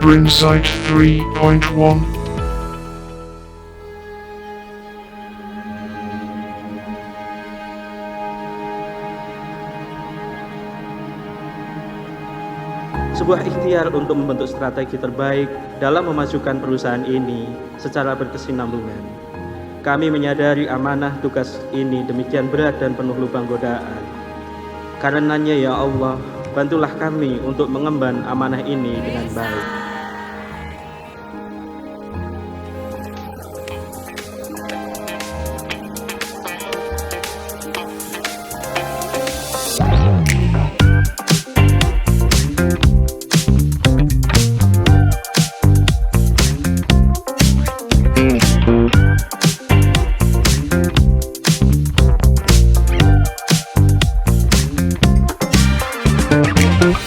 Brinsight 3.1. Sebuah ikhtiar untuk membentuk strategi terbaik dalam memajukan perusahaan ini secara berkesinambungan. Kami menyadari amanah tugas ini demikian berat dan penuh lubang godaan. Karenanya ya Allah, bantulah kami untuk mengemban amanah ini dengan baik.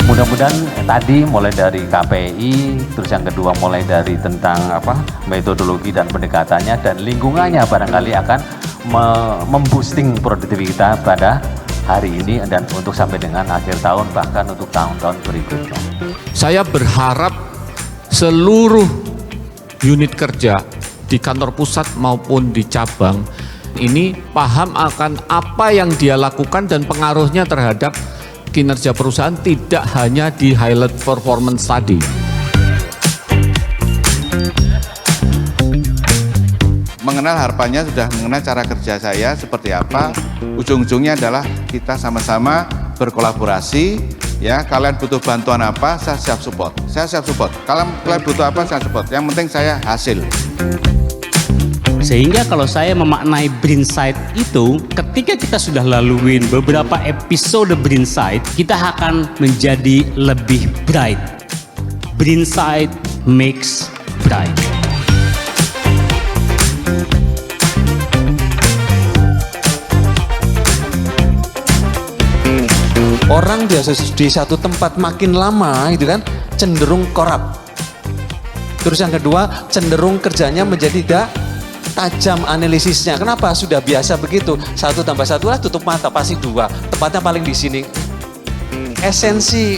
Mudah-mudahan tadi mulai dari KPI, terus yang kedua mulai dari tentang metodologi dan pendekatannya dan lingkungannya barangkali akan memboosting produktivitas kita pada hari ini dan untuk sampai dengan akhir tahun bahkan untuk tahun-tahun berikutnya. Saya berharap seluruh unit kerja di kantor pusat maupun di cabang ini paham akan apa yang dia lakukan dan pengaruhnya terhadap kinerja perusahaan, tidak hanya di highlight performance tadi. Mengenal harapannya sudah mengenal cara kerja saya seperti apa. Ujung-ujungnya adalah kita sama-sama berkolaborasi. Ya, kalian butuh bantuan apa, saya siap support. Saya siap support. Kalian butuh apa, saya support. Yang penting saya hasil. Sehingga kalau saya memaknai Brinsight itu, ketika kita sudah laluin beberapa episode Brinsight, kita akan menjadi lebih bright. Brinsight makes bright. Orang biasa di satu tempat makin lama itu kan cenderung korup. Terus yang kedua cenderung kerjanya menjadi tidak tajam analisisnya. Kenapa? Sudah biasa begitu. 1 tambah 1 lah tutup mata pasti 2. Tepatnya paling di sini.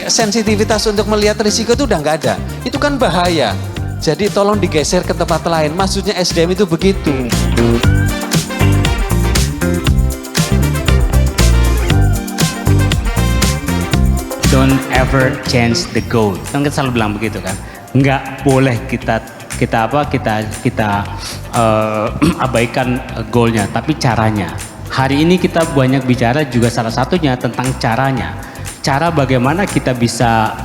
Sensitivitas untuk melihat risiko itu udah nggak ada. Itu kan bahaya. Jadi tolong digeser ke tempat lain. Maksudnya SDM itu begitu. Don't ever change the goal. Kan kita selalu bilang begitu kan. Nggak boleh kita abaikan goalnya, tapi caranya. Hari ini kita banyak bicara juga salah satunya tentang caranya. Cara bagaimana kita bisa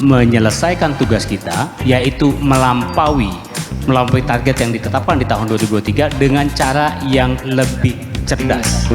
menyelesaikan tugas kita, yaitu melampaui target yang ditetapkan di tahun 2023 dengan cara yang lebih cerdas.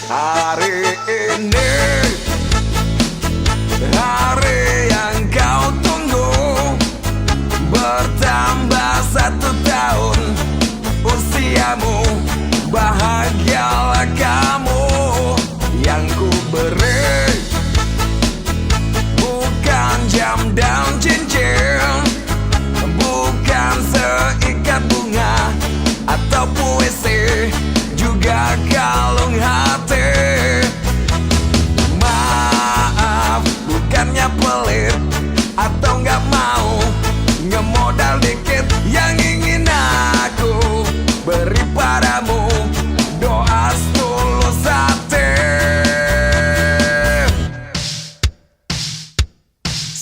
Hari ini, hari yang kau tunggu, bertambah 1 tahun usiamu, bahagialah kamu. Yang ku beri bukan jam dan cincin, bukan seikat bunga atau puisi, juga kalung hati. Maaf, bukannya pelit atau nggak mau, ngemodal dikit.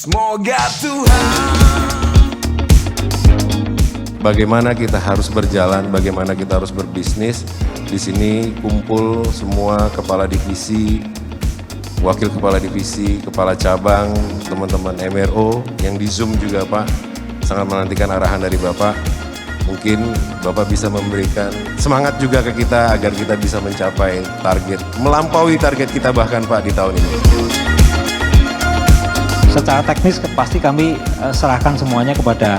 Semoga Tuhan. Bagaimana kita harus berjalan, bagaimana kita harus berbisnis. Di sini kumpul semua kepala divisi, wakil kepala divisi, kepala cabang, teman-teman MRO yang di Zoom juga Pak. Sangat menantikan arahan dari Bapak. Mungkin Bapak bisa memberikan semangat juga ke kita agar kita bisa mencapai target, melampaui target kita bahkan Pak di tahun ini. Secara teknis pasti kami serahkan semuanya kepada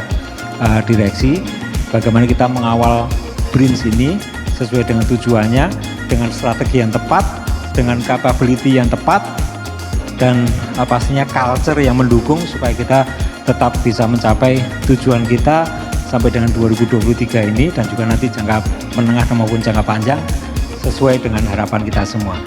direksi, bagaimana kita mengawal BRINS ini sesuai dengan tujuannya, dengan strategi yang tepat, dengan capability yang tepat, dan pastinya culture yang mendukung supaya kita tetap bisa mencapai tujuan kita sampai dengan 2023 ini, dan juga nanti jangka menengah maupun jangka panjang sesuai dengan harapan kita semua.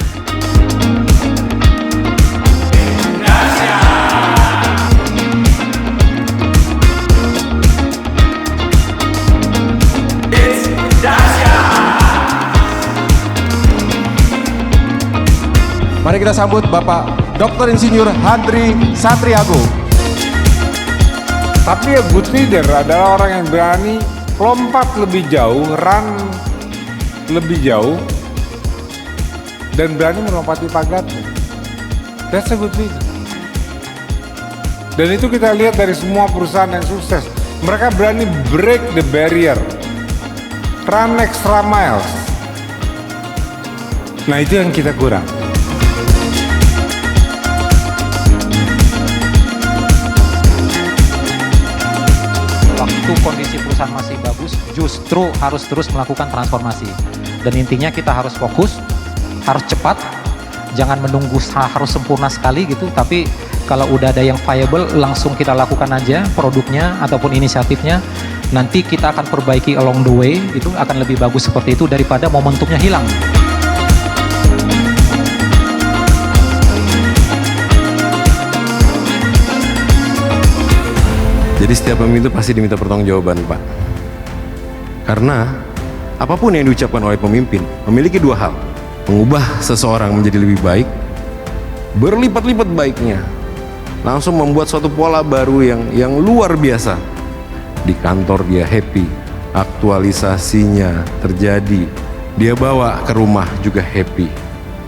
Mari kita sambut Bapak Dr. Insinyur Handri Satriago. Tapi ya good leader adalah orang yang berani lompat lebih jauh, run lebih jauh, dan berani melompati pagarnya. That's a good leader. Dan itu kita lihat dari semua perusahaan yang sukses. Mereka berani break the barrier, run extra miles. Nah itu yang kita kurang. Waktu kondisi perusahaan masih bagus, justru harus terus melakukan transformasi. Dan intinya kita harus fokus, harus cepat, jangan menunggu harus sempurna sekali gitu, tapi kalau udah ada yang viable, langsung kita lakukan aja produknya ataupun inisiatifnya. Nanti kita akan perbaiki along the way, itu akan lebih bagus seperti itu daripada momentumnya hilang. Jadi setiap pemimpin itu pasti diminta pertanggungjawaban Pak. Karena apapun yang diucapkan oleh pemimpin memiliki dua hal. Mengubah seseorang menjadi lebih baik, berlipat-lipat baiknya. Langsung membuat suatu pola baru yang luar biasa. Di kantor dia happy, aktualisasinya terjadi. Dia bawa ke rumah juga happy.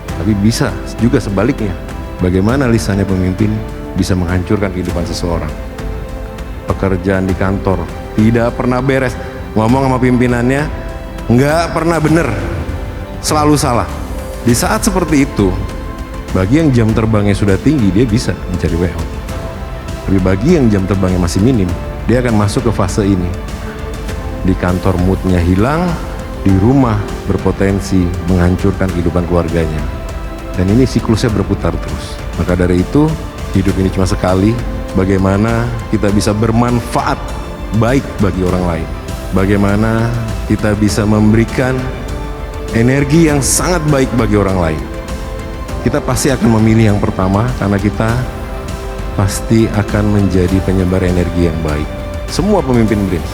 Tapi bisa juga sebaliknya. Bagaimana lisannya pemimpin bisa menghancurkan kehidupan seseorang. Pekerjaan di kantor tidak pernah beres, ngomong sama pimpinannya nggak pernah bener, selalu salah. Di saat seperti itu, bagi yang jam terbangnya sudah tinggi dia bisa mencari WO, tapi bagi yang jam terbangnya masih minim dia akan masuk ke fase ini. Di kantor moodnya hilang, di rumah berpotensi menghancurkan kehidupan keluarganya, dan ini siklusnya berputar terus. Maka dari itu hidup ini cuma sekali. Bagaimana kita bisa bermanfaat baik bagi orang lain, bagaimana kita bisa memberikan energi yang sangat baik bagi orang lain. Kita pasti akan memilih yang pertama karena kita pasti akan menjadi penyebar energi yang baik. Semua pemimpin BRINS